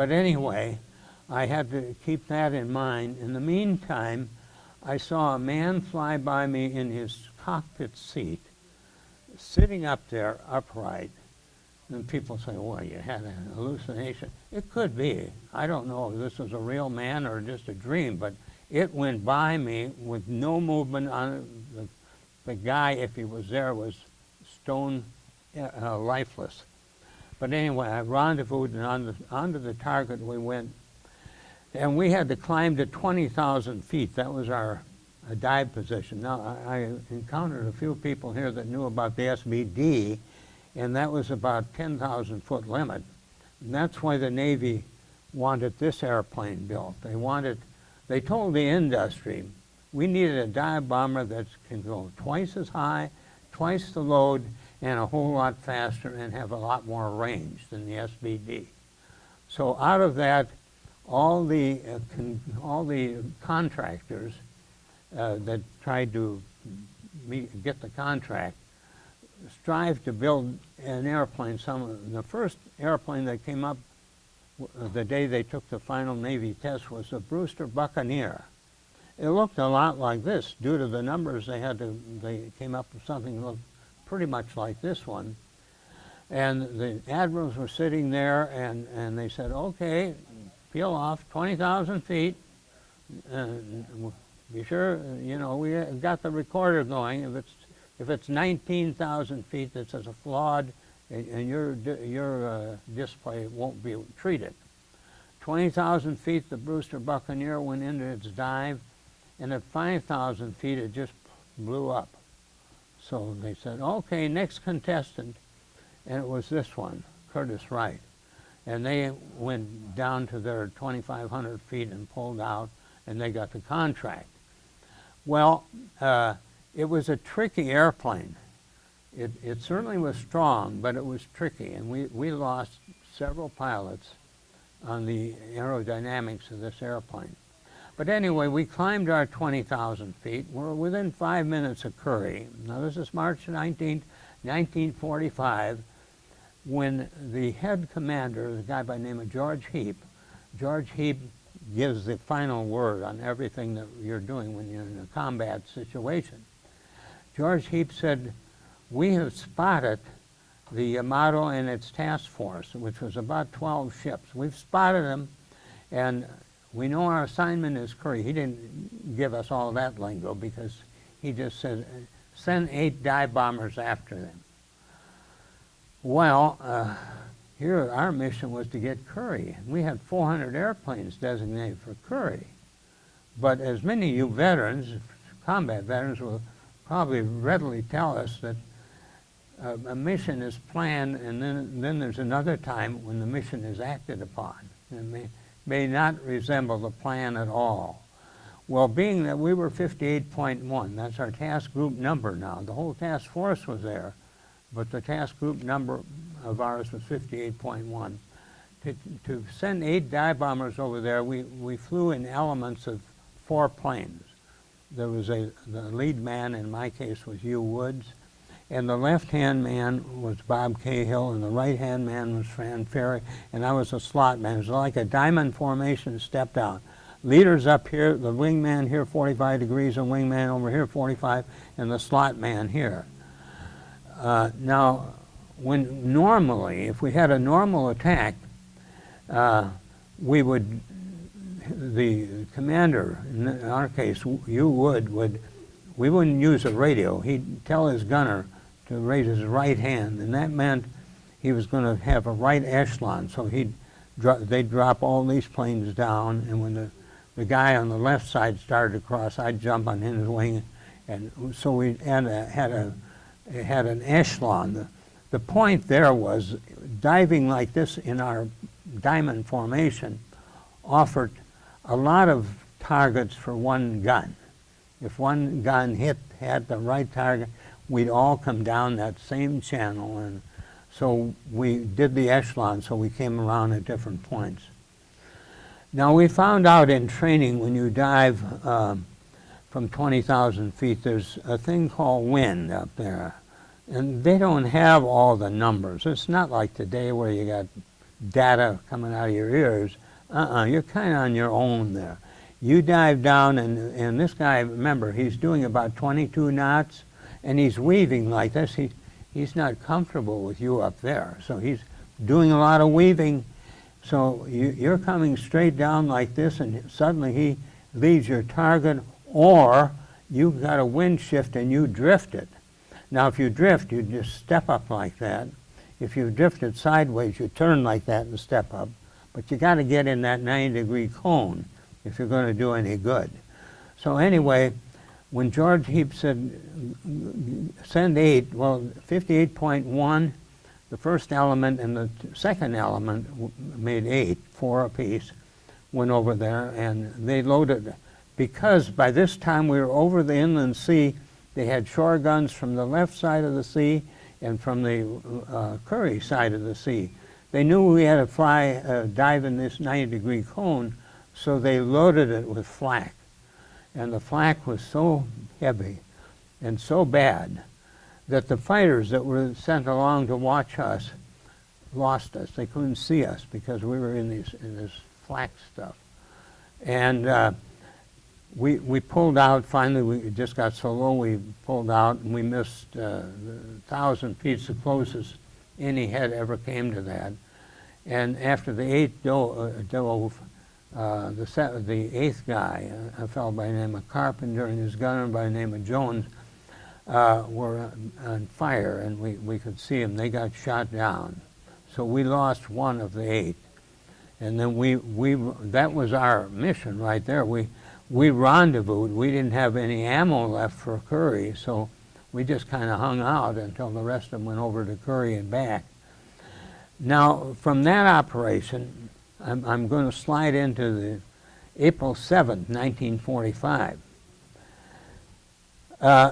But anyway, I had to keep that in mind. In the meantime, I saw a man fly by me in his cockpit seat, sitting up there upright. And people say, well, you had an hallucination. It could be. I don't know if this was a real man or just a dream, but it went by me with no movement on it. The guy, if he was there, was stone lifeless. But anyway, I rendezvoused, and onto the target we went. And we had to climb to 20,000 feet. That was our dive position. Now, I encountered a few people here that knew about the SBD, and that was about 10,000 foot limit. And that's why the Navy wanted this airplane built. They told the industry, we needed a dive bomber that can go twice as high, twice the load, and a whole lot faster and have a lot more range than the SBD. So out of that, all the contractors that tried to get the contract strive to build an airplane. The first airplane that came up the day they took the final Navy test was the Brewster Buccaneer. It looked a lot like this. Due to the numbers they came up with something that looked pretty much like this one. And the admirals were sitting there, and they said, okay, peel off 20,000 feet. Be sure, we got the recorder going. If it's 19,000 feet, that says a flawed, and your display won't be treated. 20,000 feet, the Brewster Buccaneer went into its dive, and at 5,000 feet, it just blew up. So they said, okay, next contestant, and it was this one, Curtis Wright. And they went down to their 2,500 feet and pulled out, and they got the contract. Well, it was a tricky airplane. It certainly was strong, but it was tricky, and we lost several pilots on the aerodynamics of this airplane. But anyway, we climbed our 20,000 feet. We're within 5 minutes of Curry. Now this is March 19th, 1945, when the head commander, the guy by the name of George Heap gives the final word on everything that you're doing when you're in a combat situation. George Heap said, we have spotted the Yamato and its task force, which was about 12 ships. We've spotted them, and we know our assignment is Curry. He didn't give us all that lingo because he just said, send 8 dive bombers after them. Well, here our mission was to get Curry. We had 400 airplanes designated for Curry. But as many of you veterans, combat veterans, will probably readily tell us that a mission is planned, and then there's another time when the mission is acted upon. It may not resemble the plan at all. Well, being that we were 58.1, that's our task group number now. The whole task force was there, but the task group number of ours was 58.1. To send 8 dive bombers over there, we flew in elements of 4 planes. There was the lead man, in my case, was Hugh Woods, and the left-hand man was Bob Cahill, and the right-hand man was Fran Ferry, and I was a slot man. It was like a diamond formation stepped out. Leaders up here, the wingman here 45 degrees, a wingman over here 45, and the slot man here. Now, when normally, if we had a normal attack, we would, the commander, in our case, Hugh Wood, we wouldn't use a radio. He'd tell his gunner to raise his right hand, and that meant he was going to have a right echelon. So they'd drop all these planes down, and when the guy on the left side started to cross, I'd jump on his wing, and so we had an echelon. The point there was diving like this in our diamond formation offered a lot of targets for one gun. If one gun had the right target, we'd all come down that same channel, and so we did the echelon, so we came around at different points. Now we found out in training when you dive from 20,000 feet, there's a thing called wind up there, and they don't have all the numbers. It's not like today where you got data coming out of your ears. You're kind of on your own there. You dive down, and this guy, remember, he's doing about 22 knots, and he's weaving like this. He's not comfortable with you up there, so he's doing a lot of weaving. So you're coming straight down like this, and suddenly he leaves your target, or you've got a wind shift and you drift it. Now, if you drift, you just step up like that. If you drift it sideways, you turn like that and step up. But you got to get in that 90-degree cone if you're going to do any good. So anyway, when George Heap said, send 8, well, 58.1, the first element and the second element made 8, 4 apiece, went over there, and they loaded, because by this time we were over the inland sea. They had shore guns from the left side of the sea and from the Curry side of the sea. They knew we had to fly, dive in this 90-degree cone, so they loaded it with flak. And the flak was so heavy and so bad that the fighters that were sent along to watch us lost us. They couldn't see us because we were in this flak stuff. And we pulled out. Finally, we just got so low we pulled out, and we missed 1,000 feet, the closest any head ever came to that. And after the 8th dove, the 8th guy, a fellow by the name of Carpenter, and his gunner by the name of Jones, were on fire, and we could see them. They got shot down. So we lost one of the 8. And then that was our mission right there. We rendezvoused. We didn't have any ammo left for Curry, so we just kind of hung out until the rest of them went over to Curry and back. Now, from that operation, I'm going to slide into the April 7th, 1945.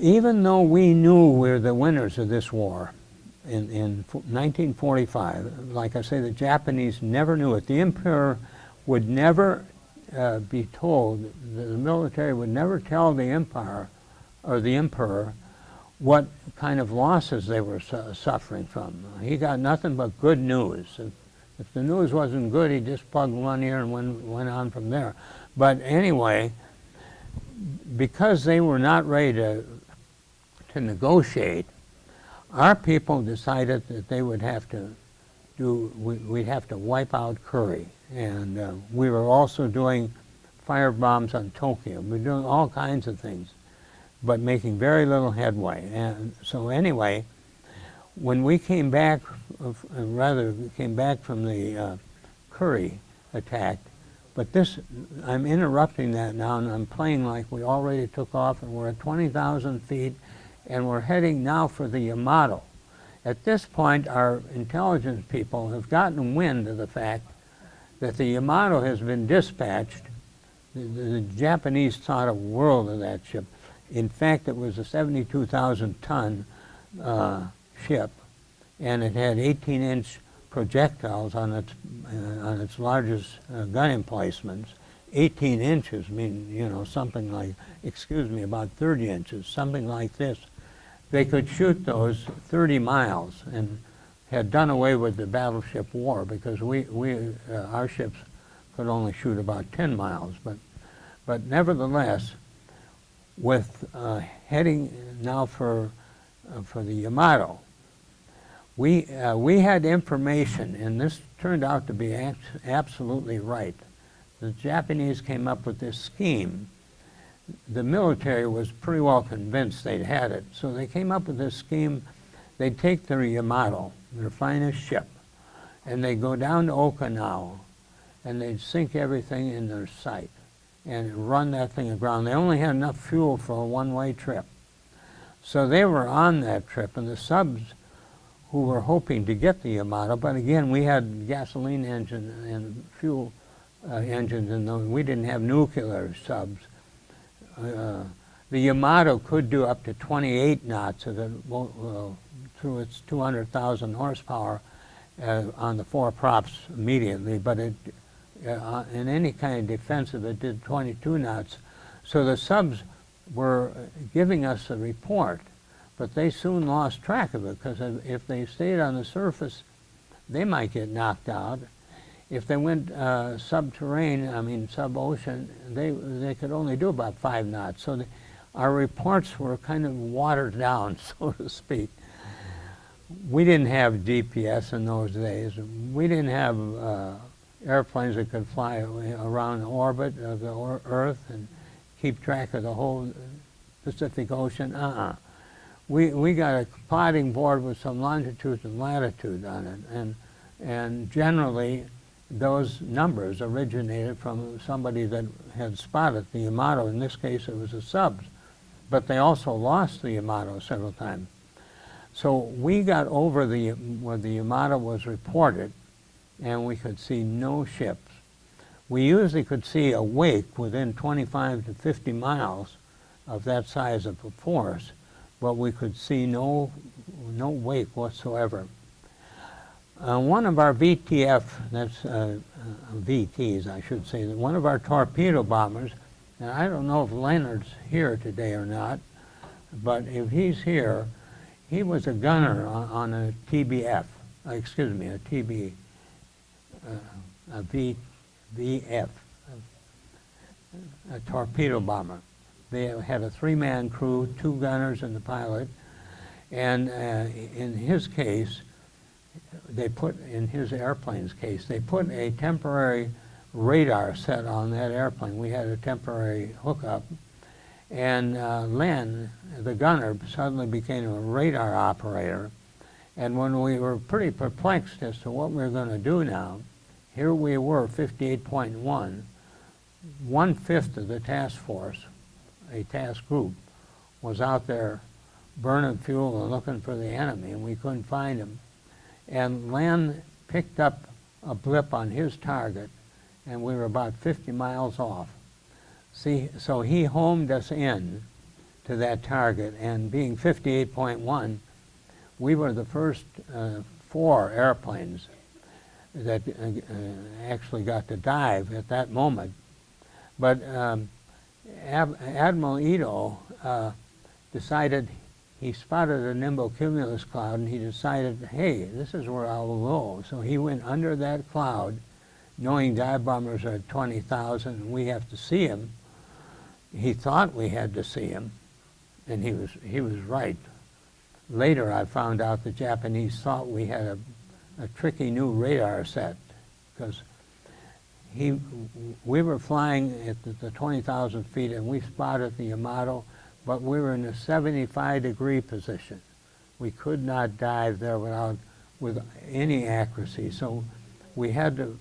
Even though we knew we were the winners of this war in 1945, like I say, the Japanese never knew it. The Emperor would never be told, the military would never tell the Empire or the Emperor what kind of losses they were suffering from. He got nothing but good news. If the news wasn't good, he just plugged one ear and went on from there. But anyway, because they were not ready to negotiate, our people decided that they would have to we'd have to wipe out Curry. And we were also doing fire bombs on Tokyo. We were doing all kinds of things, but making very little headway. And so anyway, when we came back, came back from the Curry attack, but this, I'm interrupting that now, and I'm playing like we already took off, and we're at 20,000 feet, and we're heading now for the Yamato. At this point, our intelligence people have gotten wind of the fact that the Yamato has been dispatched. The Japanese thought a world of that ship. In fact, it was a 72,000-ton ship, and it had 18-inch projectiles on its largest gun emplacements. 18 inches mean, something like, about 30 inches, something like this. They could shoot those 30 miles and had done away with the battleship war because our ships could only shoot about 10 miles. But nevertheless, with heading now for the Yamato, we had information, and this turned out to be absolutely right. The Japanese came up with this scheme. The military was pretty well convinced they'd had it, so they came up with this scheme. They'd take their Yamato, their finest ship, and they'd go down to Okinawa, and they'd sink everything in their sight and run that thing aground. They only had enough fuel for a one-way trip. So they were on that trip, and the subs who were hoping to get the Yamato, but again, we had gasoline engine and fuel engines, and we didn't have nuclear subs. The Yamato could do up to 28 knots of it, through its 200,000 horsepower on the 4 props immediately, but it, in any kind of defensive, it did 22 knots. So the subs were giving us a report, but they soon lost track of it, because if they stayed on the surface, they might get knocked out, If they went subterranean, I mean sub-ocean, they could only do about 5 knots. So our reports were kind of watered down, so to speak. We didn't have GPS in those days. We didn't have airplanes that could fly around the orbit of the Earth and keep track of the whole Pacific Ocean. We got a plotting board with some longitude and latitude on it, and generally those numbers originated from somebody that had spotted the Yamato. In this case, it was the subs, but they also lost the Yamato several times. So we got over where the Yamato was reported, and we could see no ships. We usually could see a wake within 25 to 50 miles of that size of a force, but we could see no wake whatsoever. One of our VTF, that's VTs I should say, one of our torpedo bombers, and I don't know if Leonard's here today or not, but if he's here, he was a gunner on a TBF, excuse me, a TB, a VF, a torpedo bomber. They had a 3-man crew, 2 gunners and the pilot, and in his case, they put, in his airplane's case, they put a temporary radar set on that airplane. We had a temporary hookup, and Len, the gunner, suddenly became a radar operator. And when we were pretty perplexed as to what we were going to do now, here we were, 58.1, 1/5 of the task force, a task group, was out there burning fuel and looking for the enemy, and we couldn't find him. And Len picked up a blip on his target, and we were about 50 miles off. See, so he homed us in to that target, and being 58.1, we were the first 4 airplanes that actually got to dive at that moment. But Admiral Ito decided, he spotted a nimbocumulus cloud, and he decided, hey, this is where I'll go. So he went under that cloud, knowing dive bombers are at 20,000 and we have to see him. He thought we had to see him, and he was right. Later I found out the Japanese thought we had a tricky new radar set, because we were flying at the 20,000 feet and we spotted the Yamato, but we were in a 75-degree position. We could not dive there with any accuracy, so we had to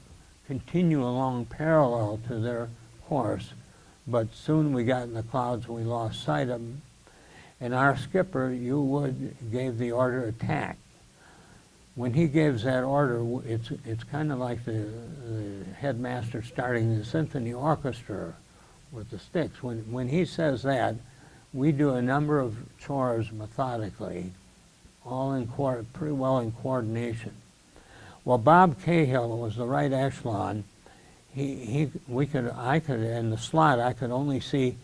continue along parallel to their course, but soon we got in the clouds and we lost sight of them. And our skipper, Hugh Wood, gave the order attack. When he gives that order, it's kind of like the headmaster starting the symphony orchestra with the sticks. When he says that, we do a number of chores methodically, all pretty well in coordination. Well, Bob Cahill was the right echelon. I could in the slot, I could only see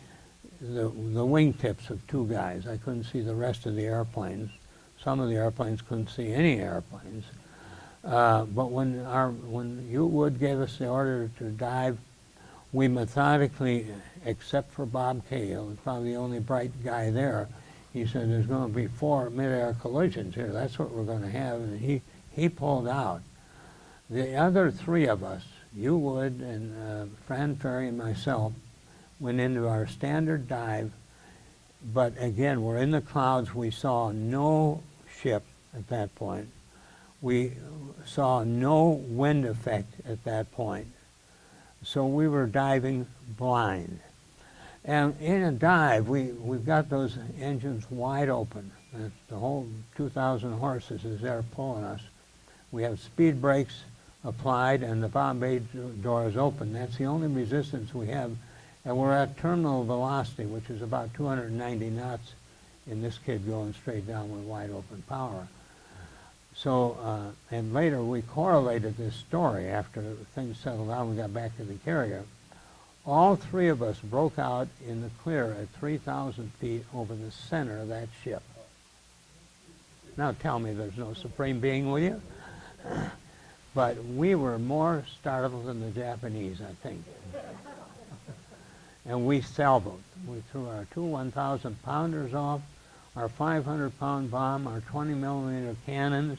the wingtips of 2 guys. I couldn't see the rest of the airplanes. Some of the airplanes couldn't see any airplanes. But when Hugh Wood gave us the order to dive, we methodically, except for Bob Cahill, who's probably the only bright guy there, he said there's going to be 4 mid-air collisions here. That's what we're going to have. And he pulled out. The other 3 of us, Hugh Wood and Fran Ferry and myself, went into our standard dive. But again, we're in the clouds. We saw no ship at that point. We saw no wind effect at that point. So we were diving blind. And in a dive, we've got those engines wide open. The whole 2,000 horses is there pulling us. We have speed brakes applied and the bomb bay door is open. That's the only resistance we have. And we're at terminal velocity, which is about 290 knots in this kid going straight down with wide open power. So, and later we correlated this story after things settled down, we got back to the carrier. All 3 of us broke out in the clear at 3,000 feet over the center of that ship. Now tell me there's no supreme being, will you? But we were more startled than the Japanese, I think. And we salvoed. We threw our two 1,000-pounders off, our 500-pound bomb, our 20-millimeter cannons,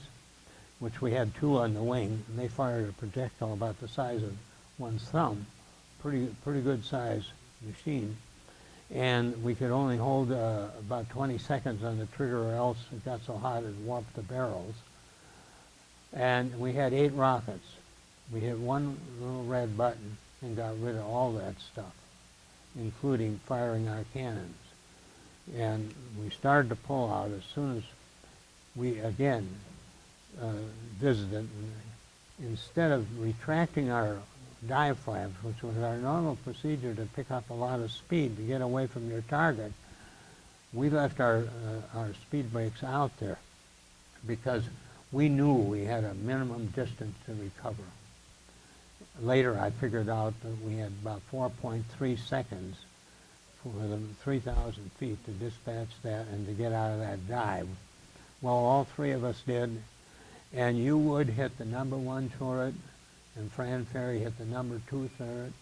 which we had two on the wing, and they fired a projectile about the size of one's thumb, pretty good size machine. And we could only hold about 20 seconds on the trigger, or else it got so hot it warped the barrels. And we had 8 rockets. We hit one little red button and got rid of all that stuff, including firing our cannons. And we started to pull out as soon as we again visited. Instead of retracting our diaphragms, which was our normal procedure to pick up a lot of speed to get away from your target, we left our speed brakes out there because we knew we had a minimum distance to recover. Later I figured out that we had about 4.3 seconds for the 3,000 feet to dispatch that and to get out of that dive. Well, all 3 of us did, and you would hit the number 1 turret, and Fran Ferry hit the number 2 turret,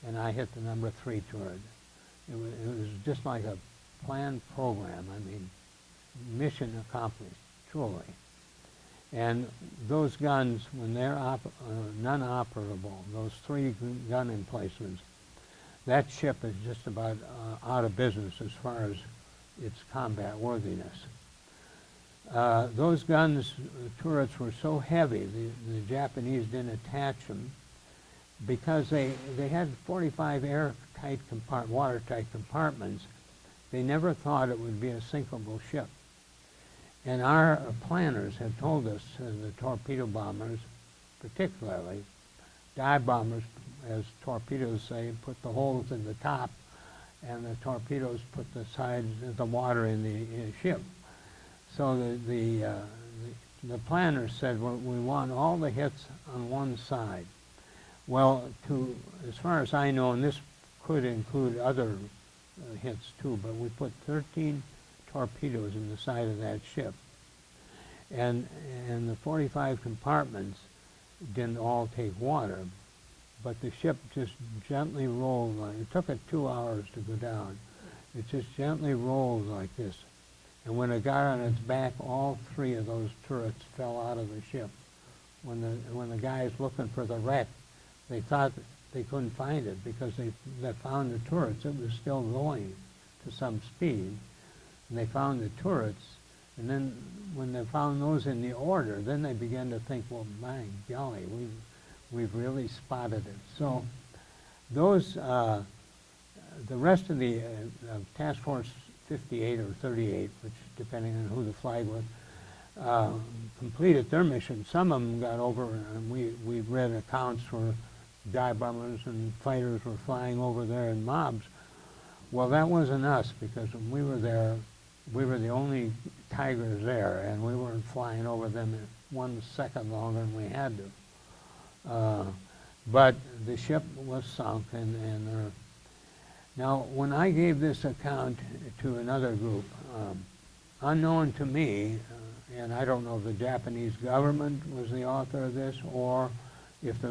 and I hit the number 3 turret. It was just like a planned program. I mean, mission accomplished, truly. And those guns, when they're non-operable, those 3 gun emplacements, that ship is just about out of business as far as its combat worthiness. Those guns, turrets, were so heavy, the Japanese didn't attach them because they had 45 airtight watertight compartments. They never thought it would be a sinkable ship. And our planners had told us, the torpedo bombers particularly, dive bombers, as torpedoes say, put the holes in the top, and the torpedoes put the sides of the water in the ship. So the planners said, well, we want all the hits on one side. Well, as far as I know, and this could include other hits too, but we put 13 torpedoes in the side of that ship. And the 45 compartments didn't all take water, but the ship just gently rolled. It took it 2 hours to go down. It just gently rolled like this. And when it got on its back, all 3 of those turrets fell out of the ship. When the guys looking for the wreck, they thought they couldn't find it because they found the turrets. It was still going to some speed. And they found the turrets. And then when they found those in the order, then they began to think, well, my golly, we've really spotted it. So those, the rest of the Task Force 58 or 38, which depending on who the flag was, completed their mission. Some of them got over, and we read accounts where dive bombers and fighters were flying over there in mobs. Well, that wasn't us, because when we were there, we were the only Tigers there, and we weren't flying over them 1 second longer than we had to. But the ship was sunk, and now when I gave this account to another group, unknown to me, and I don't know if the Japanese government was the author of this, or if the